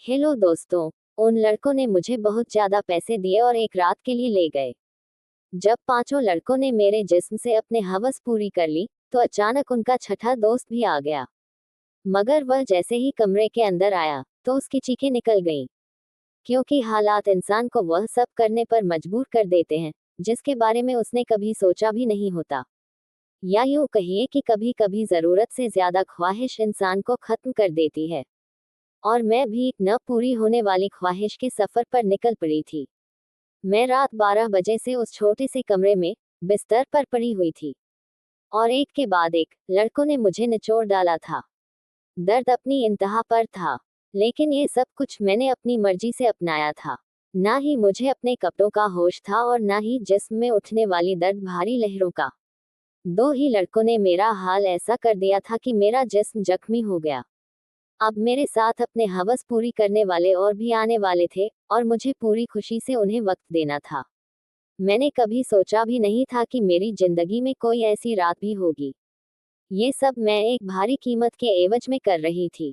Hello दोस्तों। उन लड़कों ने मुझे बहुत ज्यादा पैसे दिए और एक रात के लिए ले गए। जब पांचों लड़कों ने मेरे जिस्म से अपने हवस पूरी कर ली, तो अचानक उनका छठा दोस्त भी आ गया। मगर वह जैसे ही कमरे के अंदर आया, तो उसकी चीखें निकल गईं। क्योंकि हालात इंसान को वह सब करने पर मजबूर कर देते हैं, जिसके बारे में उसने कभी सोचा भी नहीं होता। या यूं कहिए कि कभी कभी जरूरत से ज्यादा ख्वाहिश इंसान को खत्म कर देती है। और मैं भी एक न पूरी होने वाली ख्वाहिश के सफर पर निकल पड़ी थी। मैं रात 12 बजे से उस छोटे से कमरे में बिस्तर पर पड़ी हुई थी, और एक के बाद एक लड़कों ने मुझे निचोड़ डाला था। दर्द अपनी इंतहा पर था, लेकिन ये सब कुछ मैंने अपनी मर्जी से अपनाया था। ना ही मुझे अपने कपड़ों का होश था और ना ही जिस्म में उठने वाली दर्द भारी लहरों का। दो ही लड़कों ने मेरा हाल ऐसा कर दिया था कि मेरा जिस्म जख्मी हो गया। अब मेरे साथ अपने हवस पूरी करने वाले और भी आने वाले थे, और मुझे पूरी खुशी से उन्हें वक्त देना था। मैंने कभी सोचा भी नहीं था कि मेरी जिंदगी में कोई ऐसी रात भी होगी। ये सब मैं एक भारी कीमत के एवज में कर रही थी,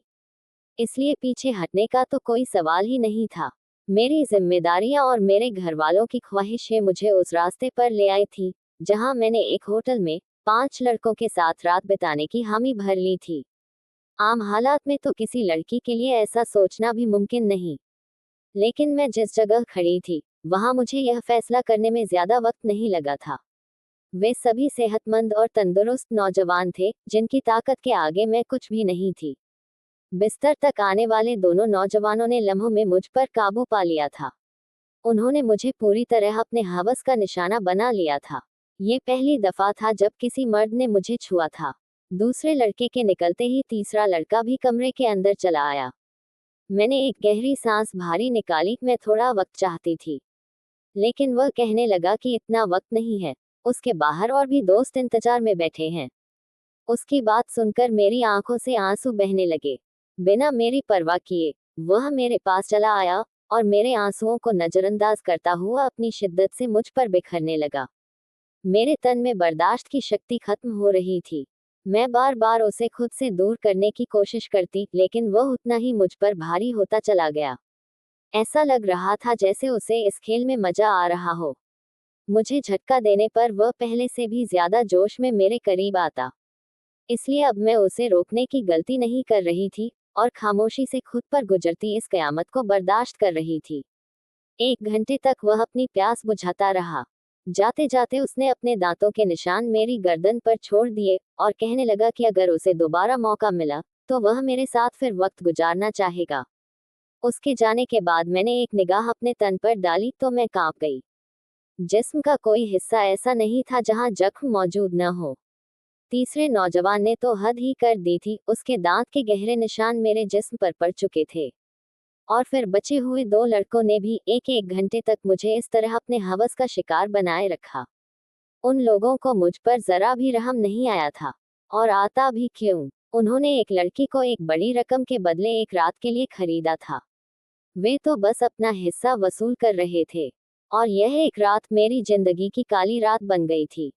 इसलिए पीछे हटने का तो कोई सवाल ही नहीं था। मेरी जिम्मेदारियां और मेरे घर वालों की ख्वाहिशें मुझे उस रास्ते पर ले आई थी, जहां मैंने एक होटल में 5 लड़कों के साथ रात बिताने की हामी भर ली थी। आम हालात में तो किसी लड़की के लिए ऐसा सोचना भी मुमकिन नहीं, लेकिन मैं जिस जगह खड़ी थी, वहां मुझे यह फैसला करने में ज्यादा वक्त नहीं लगा था। वे सभी सेहतमंद और तंदुरुस्त नौजवान थे, जिनकी ताकत के आगे मैं कुछ भी नहीं थी। बिस्तर तक आने वाले दोनों नौजवानों ने लम्हों में मुझ पर काबू पा लिया था। उन्होंने मुझे पूरी तरह अपने हवस का निशाना बना लिया था। ये पहली दफा था जब किसी मर्द ने मुझे छुआ था। दूसरे लड़के के निकलते ही तीसरा लड़का भी कमरे के अंदर चला आया। मैंने एक गहरी सांस भारी निकाली। मैं थोड़ा वक्त चाहती थी, लेकिन वह कहने लगा कि इतना वक्त नहीं है, उसके बाहर और भी दोस्त इंतजार में बैठे हैं। उसकी बात सुनकर मेरी आंखों से आंसू बहने लगे। बिना मेरी परवाह किए वह मेरे पास चला आया, और मेरे आंसुओं को नजरअंदाज करता हुआ अपनी शिद्दत से मुझ पर बिखरने लगा। मेरे तन में बर्दाश्त की शक्ति खत्म हो रही थी। मैं बार बार उसे खुद से दूर करने की कोशिश करती, लेकिन वह उतना ही मुझ पर भारी होता चला गया। ऐसा लग रहा था जैसे उसे इस खेल में मजा आ रहा हो। मुझे झटका देने पर वह पहले से भी ज्यादा जोश में मेरे करीब आता। इसलिए अब मैं उसे रोकने की गलती नहीं कर रही थी, और खामोशी से खुद पर गुजरती इस कयामत को बर्दाश्त कर रही थी। 1 घंटे तक वह अपनी प्यास बुझाता रहा। जाते जाते उसने अपने दांतों के निशान मेरी गर्दन पर छोड़ दिए, और कहने लगा कि अगर उसे दोबारा मौका मिला, तो वह मेरे साथ फिर वक्त गुजारना चाहेगा। उसके जाने के बाद मैंने एक निगाह अपने तन पर डाली तो मैं कांप गई। जिस्म का कोई हिस्सा ऐसा नहीं था जहां जख्म मौजूद न हो। तीसरे नौजवान ने तो हद ही कर दी थी। उसके दांत के गहरे निशान मेरे जिस्म पर पड़ चुके थे। और फिर बचे हुए 2 लड़कों ने भी 1-1 घंटे तक मुझे इस तरह अपने हवस का शिकार बनाए रखा। उन लोगों को मुझ पर जरा भी रहम नहीं आया था, और आता भी क्यों। उन्होंने एक लड़की को एक बड़ी रकम के बदले एक रात के लिए खरीदा था। वे तो बस अपना हिस्सा वसूल कर रहे थे, और यह एक रात मेरी जिंदगी की काली रात बन गई थी।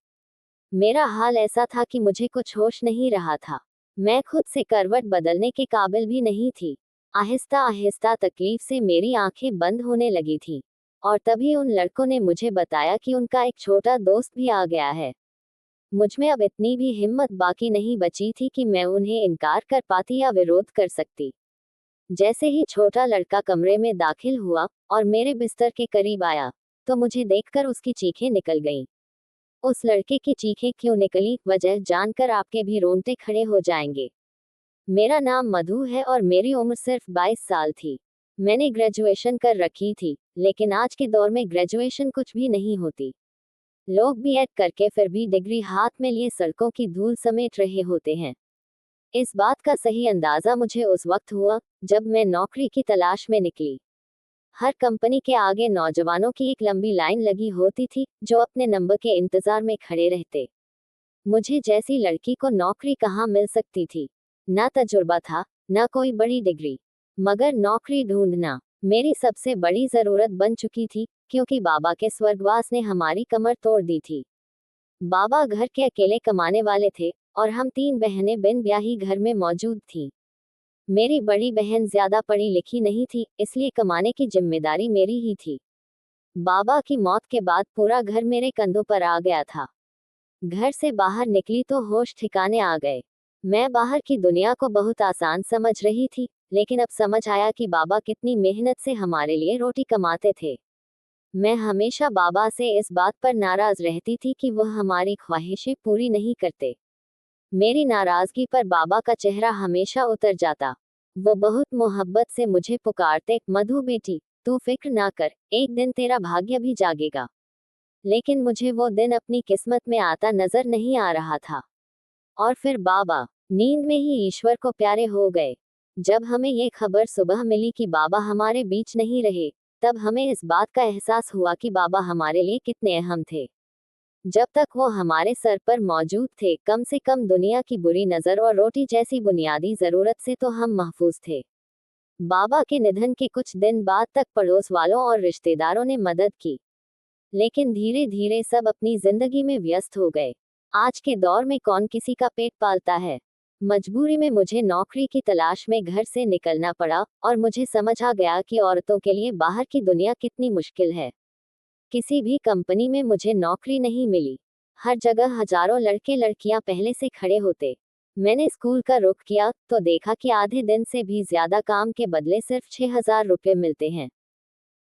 मेरा हाल ऐसा था कि मुझे कुछ होश नहीं रहा था। मैं खुद से करवट बदलने के काबिल भी नहीं थी। आहिस्ता आहिस्ता तकलीफ से मेरी आंखें बंद होने लगी थीं, और तभी उन लड़कों ने मुझे बताया कि उनका एक छोटा दोस्त भी आ गया है। मुझमें अब इतनी भी हिम्मत बाकी नहीं बची थी कि मैं उन्हें इनकार कर पाती या विरोध कर सकती। जैसे ही छोटा लड़का कमरे में दाखिल हुआ और मेरे बिस्तर के करीब आया, तो मुझे देखकर उसकी चीखें निकल गईं। उस लड़के की चीखें क्यों निकली, वजह जानकर आपके भी रोंगटे खड़े हो जाएंगे। मेरा नाम मधु है और मेरी उम्र सिर्फ 22 साल थी। मैंने ग्रेजुएशन कर रखी थी, लेकिन आज के दौर में ग्रेजुएशन कुछ भी नहीं होती। लोग बीएड करके फिर भी डिग्री हाथ में लिए सड़कों की धूल समेट रहे होते हैं। इस बात का सही अंदाजा मुझे उस वक्त हुआ, जब मैं नौकरी की तलाश में निकली। हर कंपनी के आगे नौजवानों की एक लंबी लाइन लगी होती थी, जो अपने नंबर के इंतजार में खड़े रहते। मुझे जैसी लड़की को नौकरी कहाँ मिल सकती थी। ना तजुर्बा था, ना कोई बड़ी डिग्री, मगर नौकरी ढूंढना मेरी सबसे बड़ी जरूरत बन चुकी थी, क्योंकि बाबा के स्वर्गवास ने हमारी कमर तोड़ दी थी। बाबा घर के अकेले कमाने वाले थे, और हम 3 बहनें बिन ब्याही घर में मौजूद थीं। मेरी बड़ी बहन ज्यादा पढ़ी लिखी नहीं थी, इसलिए कमाने की जिम्मेदारी मेरी ही थी। बाबा की मौत के बाद पूरा घर मेरे कंधों पर आ गया था। घर से बाहर निकली तो होश ठिकाने आ गए। मैं बाहर की दुनिया को बहुत आसान समझ रही थी, लेकिन अब समझ आया कि बाबा कितनी मेहनत से हमारे लिए रोटी कमाते थे। मैं हमेशा बाबा से इस बात पर नाराज रहती थी कि वह हमारी ख्वाहिशें पूरी नहीं करते। मेरी नाराजगी पर बाबा का चेहरा हमेशा उतर जाता। वो बहुत मोहब्बत से मुझे पुकारते, मधु बेटी, तू फिक्र ना कर, एक दिन तेरा भाग्य भी जागेगा। लेकिन मुझे वो दिन अपनी किस्मत में आता नजर नहीं आ रहा था। और फिर बाबा नींद में ही ईश्वर को प्यारे हो गए। जब हमें ये खबर सुबह मिली कि बाबा हमारे बीच नहीं रहे, तब हमें इस बात का एहसास हुआ कि बाबा हमारे लिए कितने अहम थे। जब तक वो हमारे सर पर मौजूद थे, कम से कम दुनिया की बुरी नजर और रोटी जैसी बुनियादी जरूरत से तो हम महफूज थे। बाबा के निधन के कुछ दिन बाद तक पड़ोस वालों और रिश्तेदारों ने मदद की, लेकिन धीरे धीरे सब अपनी जिंदगी में व्यस्त हो गए। आज के दौर में कौन किसी का पेट पालता है। मजबूरी में मुझे नौकरी की तलाश में घर से निकलना पड़ा, और मुझे समझ आ गया कि औरतों के लिए बाहर की दुनिया कितनी मुश्किल है। किसी भी कंपनी में मुझे नौकरी नहीं मिली। हर जगह हजारों लड़के लड़कियां पहले से खड़े होते। मैंने स्कूल का रुख किया तो देखा कि आधे दिन से भी ज्यादा काम के बदले सिर्फ 6,000 रुपये मिलते हैं,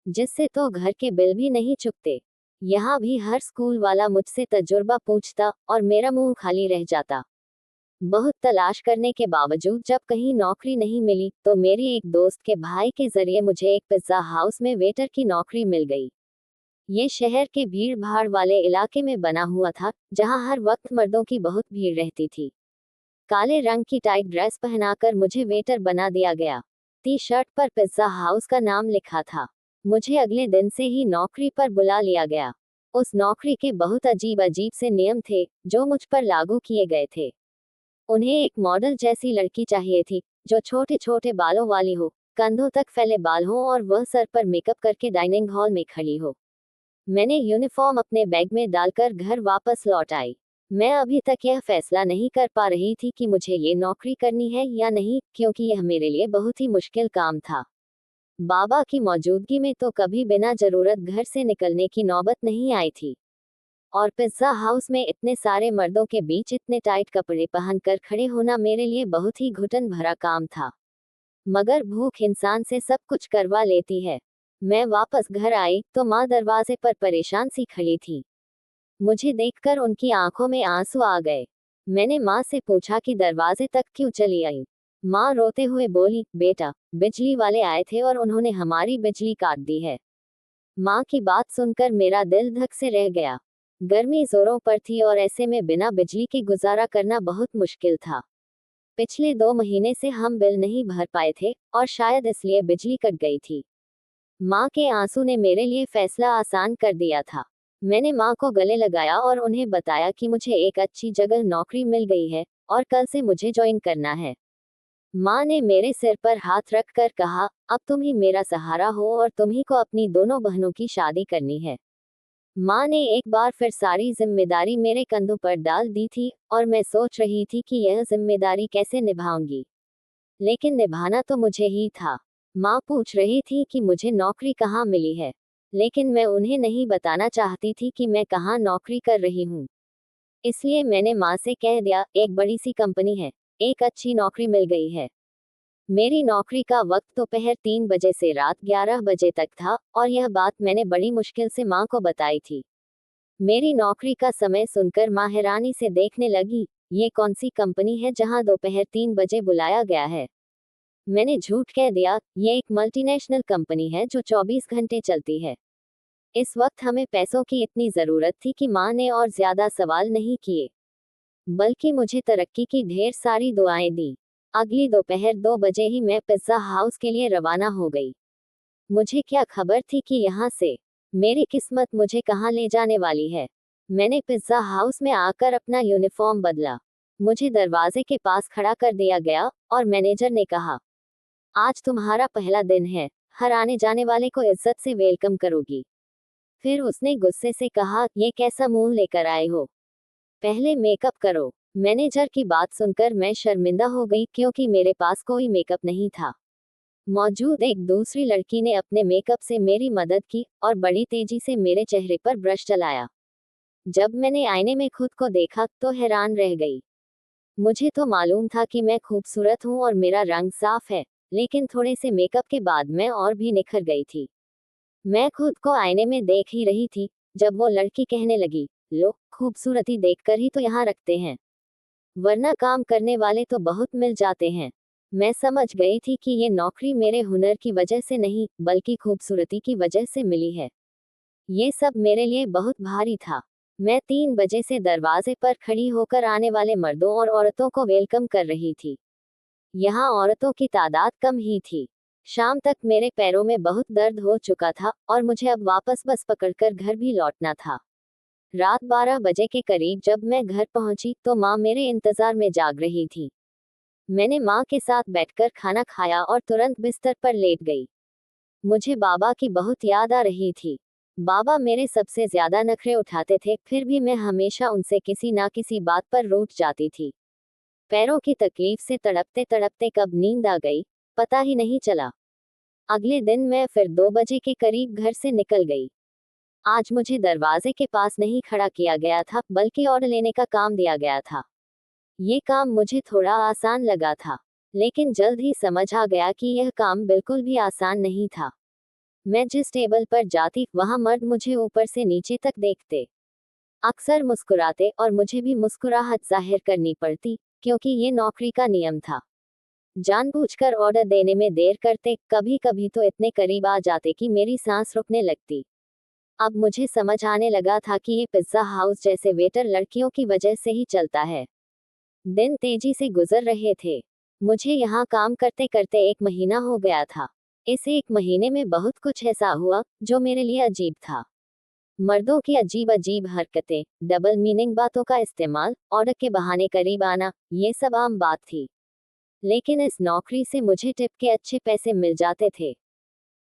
जिससे तो घर के बिल भी नहीं चुकते। यहाँ भी हर स्कूल वाला मुझसे तजुर्बा पूछता और मेरा मुंह खाली रह जाता। बहुत तलाश करने के बावजूद जब कहीं नौकरी नहीं मिली, तो मेरी एक दोस्त के भाई के जरिए मुझे एक पिज्जा हाउस में वेटर की नौकरी मिल गई। ये शहर के भीड़ भाड़ वाले इलाके में बना हुआ था, जहाँ हर वक्त मर्दों की बहुत भीड़ रहती थी। काले रंग की टाइट ड्रेस पहनाकर मुझे वेटर बना दिया गया। टी शर्ट पर पिज्जा हाउस का नाम लिखा था। मुझे अगले दिन से ही नौकरी पर बुला लिया गया। उस नौकरी के बहुत अजीब अजीब से नियम थे, जो मुझ पर लागू किए गए थे। उन्हें एक मॉडल जैसी लड़की चाहिए थी, जो छोटे छोटे बालों वाली हो, कंधों तक फैले बाल हों और वह सर पर मेकअप करके डाइनिंग हॉल में खड़ी हो। मैंने यूनिफॉर्म अपने बैग में डालकर घर वापस लौट आई। मैं अभी तक यह फैसला नहीं कर पा रही थी कि मुझे ये नौकरी करनी है या नहीं, क्योंकि यह मेरे लिए बहुत ही मुश्किल काम था। बाबा की मौजूदगी में तो कभी बिना जरूरत घर से निकलने की नौबत नहीं आई थी। और पिज्जा हाउस में इतने सारे मर्दों के बीच इतने टाइट कपड़े पहनकर खड़े होना मेरे लिए बहुत ही घुटन भरा काम था। मगर भूख इंसान से सब कुछ करवा लेती है। मैं वापस घर आई तो माँ दरवाजे पर परेशान सी खड़ी थी। मुझे देखकर उनकी आंखों में आंसू आ गए। मैंने माँ से पूछा कि दरवाजे तक क्यों चली आई। माँ रोते हुए बोली, बेटा, बिजली वाले आए थे और उन्होंने हमारी बिजली काट दी है। माँ की बात सुनकर मेरा दिल धक से रह गया। गर्मी जोरों पर थी और ऐसे में बिना बिजली के गुजारा करना बहुत मुश्किल था। पिछले 2 महीने से हम बिल नहीं भर पाए थे, और शायद इसलिए बिजली कट गई थी। माँ के आंसू ने मेरे लिए फैसला आसान कर दिया था। मैंने माँ को गले लगाया और उन्हें बताया कि मुझे एक अच्छी जगह नौकरी मिल गई है, और कल से मुझे ज्वाइन करना है। माँ ने मेरे सिर पर हाथ रख कर कहा, अब तुम ही मेरा सहारा हो और तुम्ही को अपनी दोनों बहनों की शादी करनी है। माँ ने एक बार फिर सारी जिम्मेदारी मेरे कंधों पर डाल दी थी, और मैं सोच रही थी कि यह जिम्मेदारी कैसे निभाऊंगी। लेकिन निभाना तो मुझे ही था। माँ पूछ रही थी कि मुझे नौकरी कहाँ मिली है, लेकिन मैं उन्हें नहीं बताना चाहती थी कि मैं कहाँ नौकरी कर रही हूँ। इसलिए मैंने माँ से कह दिया, एक बड़ी सी कंपनी है, एक अच्छी नौकरी मिल गई है। मेरी नौकरी का वक्त दोपहर 3 बजे से रात 11 बजे तक था, और यह बात मैंने बड़ी मुश्किल से माँ को बताई थी। मेरी नौकरी का समय सुनकर माँ हैरानी से देखने लगी। ये कौन सी कंपनी है जहाँ दोपहर 3 बजे बुलाया गया है। मैंने झूठ कह दिया, ये एक मल्टीनेशनल कंपनी है जो 24 घंटे चलती है। इस वक्त हमें पैसों की इतनी जरूरत थी कि माँ ने और ज्यादा सवाल नहीं किए, बल्कि मुझे तरक्की की ढेर सारी दुआएं दी। अगली दोपहर 2 बजे ही मैं पिज्जा हाउस के लिए रवाना हो गई। मुझे क्या खबर थी कि यहाँ से मेरी किस्मत मुझे कहाँ ले जाने वाली है। मैंने पिज्जा हाउस में आकर अपना यूनिफॉर्म बदला। मुझे दरवाजे के पास खड़ा कर दिया गया, और मैनेजर ने कहा, आज तुम्हारा पहला दिन है, हर आने जाने वाले को इज्जत से वेलकम करोगी। फिर उसने गुस्से से कहा, ये कैसा मुंह लेकर आए हो, पहले मेकअप करो। मैनेजर की बात सुनकर मैं शर्मिंदा हो गई क्योंकि मेरे पास कोई मेकअप नहीं था। मौजूद एक दूसरी लड़की ने अपने मेकअप से मेरी मदद की और बड़ी तेजी से मेरे चेहरे पर ब्रश चलाया। जब मैंने आईने में खुद को देखा तो हैरान रह गई। मुझे तो मालूम था कि मैं खूबसूरत हूँ और मेरा रंग साफ है, लेकिन थोड़े से मेकअप के बाद मैं और भी निखर गई थी। मैं खुद को आईने में देख ही रही थी जब वो लड़की कहने लगी, लो, खूबसूरती देखकर ही तो यहाँ रखते हैं, वरना काम करने वाले तो बहुत मिल जाते हैं। मैं समझ गई थी कि ये नौकरी मेरे हुनर की वजह से नहीं, बल्कि खूबसूरती की वजह से मिली है। ये सब मेरे लिए बहुत भारी था। मैं 3 बजे से दरवाजे पर खड़ी होकर आने वाले मर्दों और औरतों को वेलकम कर रही थी। यहाँ औरतों की तादाद कम ही थी। शाम तक मेरे पैरों में बहुत दर्द हो चुका था और मुझे अब वापस बस पकड़कर घर भी लौटना था। रात 12 बजे के करीब जब मैं घर पहुंची तो माँ मेरे इंतजार में जाग रही थी। मैंने माँ के साथ बैठकर खाना खाया और तुरंत बिस्तर पर लेट गई। मुझे बाबा की बहुत याद आ रही थी। बाबा मेरे सबसे ज्यादा नखरे उठाते थे, फिर भी मैं हमेशा उनसे किसी ना किसी बात पर रूठ जाती थी। पैरों की तकलीफ से तड़पते तड़पते कब नींद आ गई, पता ही नहीं चला। अगले दिन मैं फिर 2 बजे के करीब घर से निकल गई। आज मुझे दरवाजे के पास नहीं खड़ा किया गया था, बल्कि ऑर्डर लेने का काम दिया गया था। ये काम मुझे थोड़ा आसान लगा था, लेकिन जल्द ही समझ आ गया कि यह काम बिल्कुल भी आसान नहीं था। मैं जिस टेबल पर जाती वहां मर्द मुझे ऊपर से नीचे तक देखते, अक्सर मुस्कुराते और मुझे भी मुस्कुराहट जाहिर करनी पड़ती, क्योंकि ये नौकरी का नियम था। जानबूझकर ऑर्डर देने में देर करते, कभी कभी तो इतने करीब आ जाते कि मेरी सांस रुकने लगती। अब मुझे समझ आने लगा था कि ये पिज्जा हाउस जैसे वेटर लड़कियों की वजह से ही चलता है। दिन तेजी से गुजर रहे थे। मुझे यहाँ काम करते करते 1 महीना हो गया था। इस 1 महीने में बहुत कुछ ऐसा हुआ जो मेरे लिए अजीब था। मर्दों की अजीब अजीब हरकतें, डबल मीनिंग बातों का इस्तेमाल, ऑर्डर के बहाने करीब आना, ये सब आम बात थी। लेकिन इस नौकरी से मुझे टिप के अच्छे पैसे मिल जाते थे।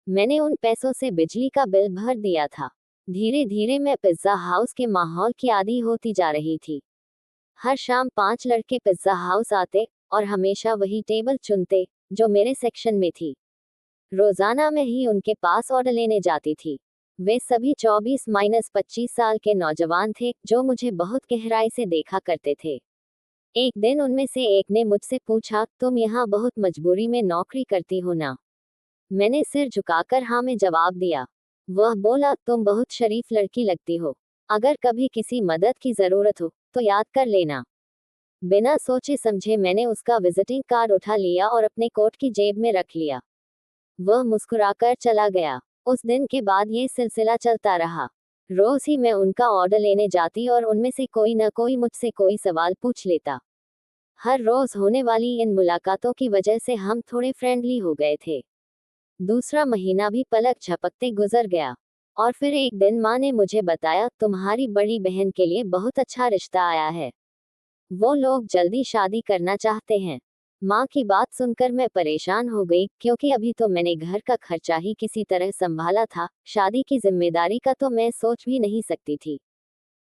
मैंने उन पैसों से बिजली का बिल भर दिया था। धीरे धीरे मैं पिज्जा हाउस के माहौल की आदी होती जा रही थी। हर शाम 5 लड़के पिज्जा हाउस आते और हमेशा वही टेबल चुनते जो मेरे सेक्शन में थी। रोजाना मैं ही उनके पास ऑर्डर लेने जाती थी। वे सभी 24-25 साल के नौजवान थे जो मुझे बहुत गहराई से देखा करते थे। एक दिन उनमें से एक ने मुझसे पूछा, तुम यहाँ बहुत मजबूरी में नौकरी करती हो ना? मैंने सिर झुकाकर हाँ में जवाब दिया। वह बोला, तुम बहुत शरीफ लड़की लगती हो। अगर कभी किसी मदद की जरूरत हो तो याद कर लेना। बिना सोचे समझे मैंने उसका विजिटिंग कार्ड उठा लिया और अपने कोट की जेब में रख लिया। वह मुस्कुराकर चला गया। उस दिन के बाद ये सिलसिला चलता रहा। रोज ही मैं उनका ऑर्डर लेने जाती और उनमें से कोई न कोई मुझसे कोई सवाल पूछ लेता। हर रोज होने वाली इन मुलाकातों की वजह से हम थोड़े फ्रेंडली हो गए थे। दूसरा महीना भी पलक झपकते गुजर गया और फिर एक दिन माँ ने मुझे बताया, तुम्हारी बड़ी बहन के लिए बहुत अच्छा रिश्ता आया है। वो लोग जल्दी शादी करना चाहते हैं। माँ की बात सुनकर मैं परेशान हो गई, क्योंकि अभी तो मैंने घर का खर्चा ही किसी तरह संभाला था, शादी की जिम्मेदारी का तो मैं सोच भी नहीं सकती थी।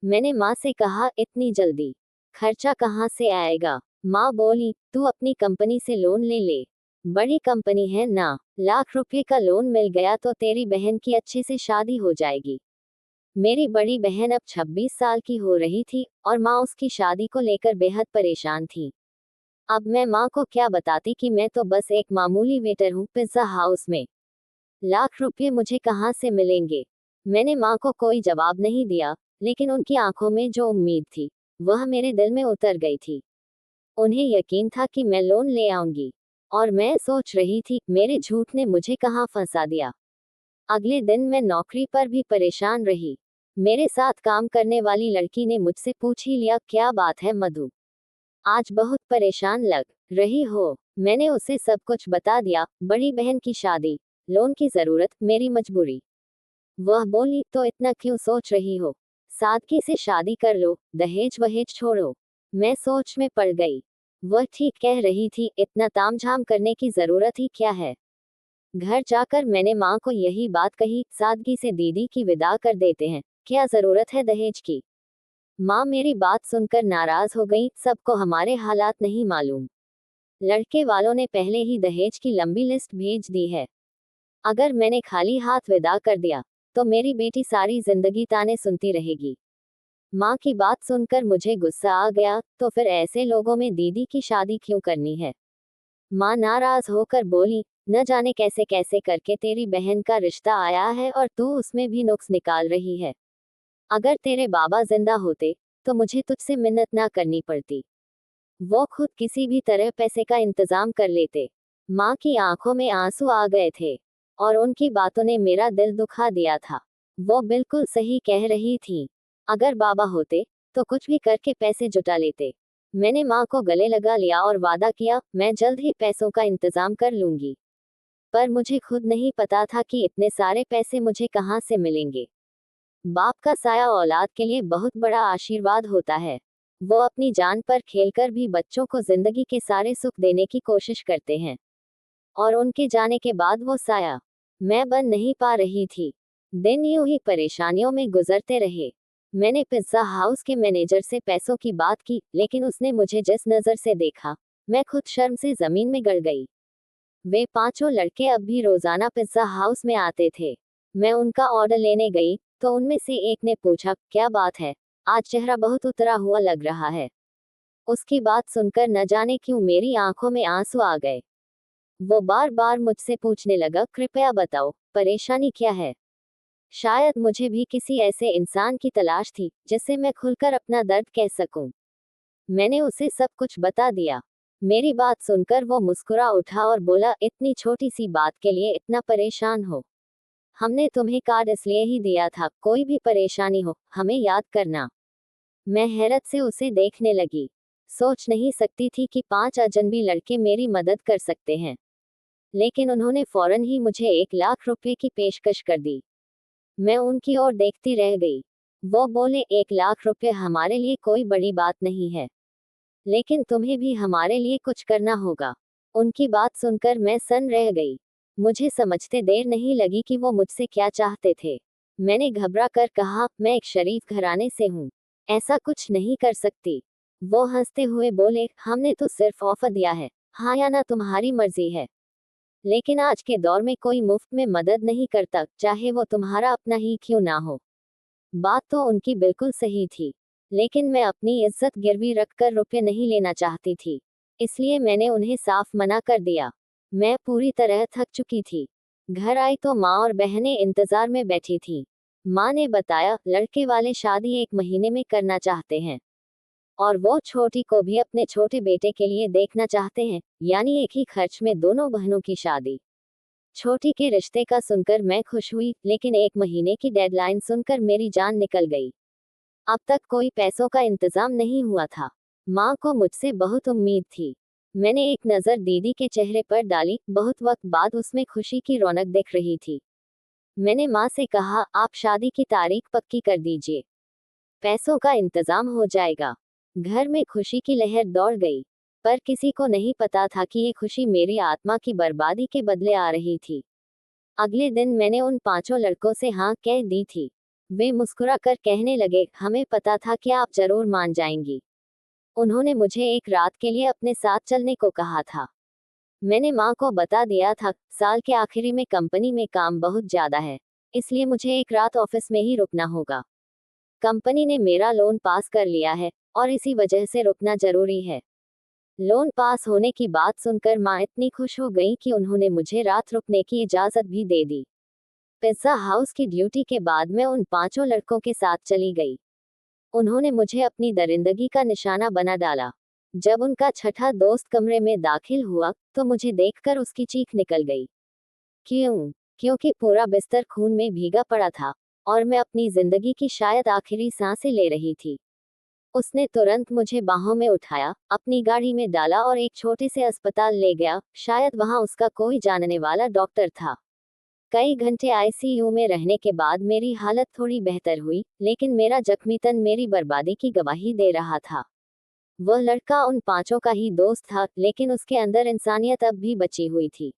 मैंने माँ से कहा, इतनी जल्दी खर्चा कहाँ से आएगा? माँ बोली, तू अपनी कंपनी से लोन ले ले, बड़ी कंपनी है ना, लाख रुपए का लोन मिल गया तो तेरी बहन की अच्छे से शादी हो जाएगी। मेरी बड़ी बहन अब 26 साल की हो रही थी और माँ उसकी शादी को लेकर बेहद परेशान थी। अब मैं माँ को क्या बताती कि मैं तो बस एक मामूली वेटर हूँ पिज्जा हाउस में, लाख रुपए मुझे कहाँ से मिलेंगे? मैंने माँ को कोई जवाब नहीं दिया, लेकिन उनकी आंखों में जो उम्मीद थी वह मेरे दिल में उतर गई थी। उन्हें यकीन था कि मैं लोन ले आऊंगी, और मैं सोच रही थी, मेरे झूठ ने मुझे कहाँ फंसा दिया। अगले दिन मैं नौकरी पर भी परेशान रही। मेरे साथ काम करने वाली लड़की ने मुझसे पूछ ही लिया, क्या बात है मधु, आज बहुत परेशान लग रही हो? मैंने उसे सब कुछ बता दिया, बड़ी बहन की शादी, लोन की जरूरत, मेरी मजबूरी। वह बोली, तो इतना क्यों सोच रही हो? सादगी से शादी कर लो, दहेज वहेज छोड़ो। मैं सोच में पड़ गई। वह ठीक कह रही थी, इतना तामझाम करने की जरूरत ही क्या है? घर जाकर मैंने माँ को यही बात कही, सादगी से दीदी की विदा कर देते हैं, क्या जरूरत है दहेज की? माँ मेरी बात सुनकर नाराज हो गई, सबको हमारे हालात नहीं मालूम। लड़के वालों ने पहले ही दहेज की लंबी लिस्ट भेज दी है। अगर मैंने खाली हाथ विदा कर दिया तो मेरी बेटी सारी जिंदगी ताने सुनती रहेगी। माँ की बात सुनकर मुझे गुस्सा आ गया, तो फिर ऐसे लोगों में दीदी की शादी क्यों करनी है। माँ नाराज होकर बोली, न जाने कैसे कैसे करके तेरी बहन का रिश्ता आया है और तू उसमें भी नुक्स निकाल रही है। अगर तेरे बाबा जिंदा होते तो मुझे तुझसे मिन्नत ना करनी पड़ती। वो खुद किसी भी तरह पैसे का इंतजाम कर लेते। माँ की आंखों में आंसू आ गए थे और उनकी बातों ने मेरा दिल दुखा दिया था। वो बिल्कुल सही कह रही थी। अगर बाबा होते तो कुछ भी करके पैसे जुटा लेते। मैंने माँ को गले लगा लिया और वादा किया, मैं जल्द ही पैसों का इंतजाम कर लूंगी। पर मुझे खुद नहीं पता था कि इतने सारे पैसे मुझे कहाँ से मिलेंगे। बाप का साया औलाद के लिए बहुत बड़ा आशीर्वाद होता है। वो अपनी जान पर खेलकर भी बच्चों को जिंदगी के सारे सुख देने की कोशिश करते हैं, और उनके जाने के बाद वो साया मैं बन नहीं पा रही थी। दिन यूं ही परेशानियों में गुजरते रहे। मैंने पिज्जा हाउस के मैनेजर से पैसों की बात की, लेकिन उसने मुझे जिस नजर से देखा, मैं खुद शर्म से जमीन में गड़ गई। वे पांचों लड़के अब भी रोजाना पिज्जा हाउस में आते थे। मैं उनका ऑर्डर लेने गई तो उनमें से एक ने पूछा, क्या बात है, आज चेहरा बहुत उतरा हुआ लग रहा है। उसकी बात सुनकर न जाने क्यों मेरी आंखों में आंसू आ गए। वो बार बार मुझसे पूछने लगा, कृपया बताओ, परेशानी क्या है। शायद मुझे भी किसी ऐसे इंसान की तलाश थी जिससे मैं खुलकर अपना दर्द कह सकूं। मैंने उसे सब कुछ बता दिया। मेरी बात सुनकर वो मुस्कुरा उठा और बोला, इतनी छोटी सी बात के लिए इतना परेशान हो। हमने तुम्हें कार्ड इसलिए ही दिया था, कोई भी परेशानी हो हमें याद करना। मैं हैरत से उसे देखने लगी। सोच नहीं सकती थी कि 5 अजनबी लड़के मेरी मदद कर सकते हैं। लेकिन उन्होंने फौरन ही मुझे 1 लाख रुपए की पेशकश कर दी। मैं उनकी ओर देखती रह गई। वो बोले, 1 लाख रुपए हमारे लिए कोई बड़ी बात नहीं है, लेकिन तुम्हें भी हमारे लिए कुछ करना होगा। उनकी बात सुनकर मैं सन्न रह गई। मुझे समझते देर नहीं लगी कि वो मुझसे क्या चाहते थे। मैंने घबरा कर कहा, मैं एक शरीफ घराने से हूँ, ऐसा कुछ नहीं कर सकती। वो हंसते हुए बोले, हमने तो सिर्फ ऑफर दिया है, हाँ या ना तुम्हारी मर्जी है। लेकिन आज के दौर में कोई मुफ्त में मदद नहीं करता, चाहे वो तुम्हारा अपना ही क्यों ना हो। बात तो उनकी बिल्कुल सही थी, लेकिन मैं अपनी इज्जत गिरवी रखकर रुपए नहीं लेना चाहती थी। इसलिए मैंने उन्हें साफ मना कर दिया। मैं पूरी तरह थक चुकी थी। घर आई तो माँ और बहनें इंतजार में बैठी थीं। माँ ने बताया, लड़के वाले शादी 1 महीने में करना चाहते हैं, और वो छोटी को भी अपने छोटे बेटे के लिए देखना चाहते हैं, यानी एक ही खर्च में दोनों बहनों की शादी। छोटी के रिश्ते का सुनकर मैं खुश हुई, लेकिन 1 महीने की डेडलाइन सुनकर मेरी जान निकल गई। अब तक कोई पैसों का इंतजाम नहीं हुआ था। माँ को मुझसे बहुत उम्मीद थी। मैंने एक नज़र दीदी के चेहरे पर डाली, बहुत वक्त बाद उसमें खुशी की रौनक दिख रही थी। मैंने माँ से कहा, आप शादी की तारीख पक्की कर दीजिए, पैसों का इंतजाम हो जाएगा। घर में खुशी की लहर दौड़ गई, पर किसी को नहीं पता था कि ये खुशी मेरी आत्मा की बर्बादी के बदले आ रही थी। अगले दिन मैंने उन पांचों लड़कों से हाँ कह दी थी। वे मुस्कुराकर कहने लगे, हमें पता था कि आप जरूर मान जाएंगी। उन्होंने मुझे एक रात के लिए अपने साथ चलने को कहा था। मैंने माँ को बता दिया था, साल के आखिरी में कंपनी में काम बहुत ज्यादा है, इसलिए मुझे एक रात ऑफिस में ही रुकना होगा। कंपनी ने मेरा लोन पास कर लिया है और इसी वजह से रुकना जरूरी है। लोन पास होने की बात सुनकर माँ इतनी खुश हो गई कि उन्होंने मुझे रात रुकने की इजाजत भी दे दी। पिज्जा हाउस की ड्यूटी के बाद मैं उन पांचों लड़कों के साथ चली गई। उन्होंने मुझे अपनी दरिंदगी का निशाना बना डाला। जब उनका छठा दोस्त कमरे में दाखिल हुआ तो मुझे देखकर उसकी चीख निकल गई। क्यों? क्योंकि पूरा बिस्तर खून में भीगा पड़ा था और मैं अपनी जिंदगी की शायद आखिरी सांसें ले रही थी। उसने तुरंत मुझे बाहों में उठाया, अपनी गाड़ी में डाला और एक छोटे से अस्पताल ले गया। शायद वहां उसका कोई जानने वाला डॉक्टर था। कई घंटे आईसीयू में रहने के बाद मेरी हालत थोड़ी बेहतर हुई, लेकिन मेरा जख्मी तन मेरी बर्बादी की गवाही दे रहा था। वह लड़का उन पांचों का ही दोस्त था, लेकिन उसके अंदर इंसानियत अब भी बची हुई थी।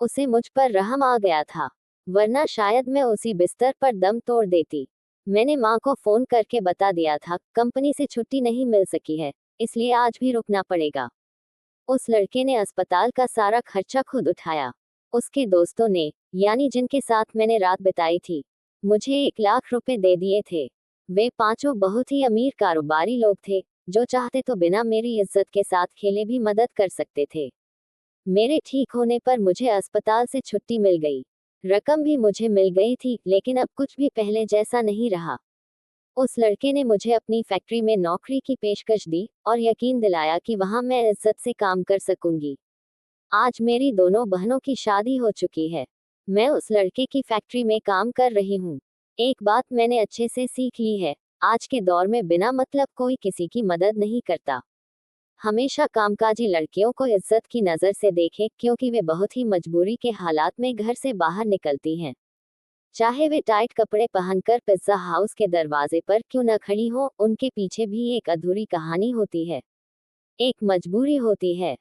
उसे मुझ पर रहम आ गया था, वरना शायद मैं उसी बिस्तर पर दम तोड़ देती। मैंने माँ को फोन करके बता दिया था, कंपनी से छुट्टी नहीं मिल सकी है, इसलिए आज भी रुकना पड़ेगा। उस लड़के ने अस्पताल का सारा खर्चा खुद उठाया। उसके दोस्तों ने, यानी जिनके साथ मैंने रात बिताई थी, मुझे 1 लाख रुपए दे दिए थे। वे पांचों बहुत ही अमीर कारोबारी लोग थे, जो चाहते तो बिना मेरी इज्जत के साथ खेले भी मदद कर सकते थे। मेरे ठीक होने पर मुझे अस्पताल से छुट्टी मिल गई। रकम भी मुझे मिल गई थी, लेकिन अब कुछ भी पहले जैसा नहीं रहा। उस लड़के ने मुझे अपनी फैक्ट्री में नौकरी की पेशकश दी और यकीन दिलाया कि वहां मैं इज्जत से काम कर सकूंगी। आज मेरी दोनों बहनों की शादी हो चुकी है। मैं उस लड़के की फैक्ट्री में काम कर रही हूँ। एक बात मैंने अच्छे से सीख ली है, आज के दौर में बिना मतलब कोई किसी की मदद नहीं करता। हमेशा कामकाजी लड़कियों को इज्जत की नज़र से देखें, क्योंकि वे बहुत ही मजबूरी के हालात में घर से बाहर निकलती हैं। चाहे वे टाइट कपड़े पहनकर पिज्जा हाउस के दरवाजे पर क्यों न खड़ी हो, उनके पीछे भी एक अधूरी कहानी होती है, एक मजबूरी होती है।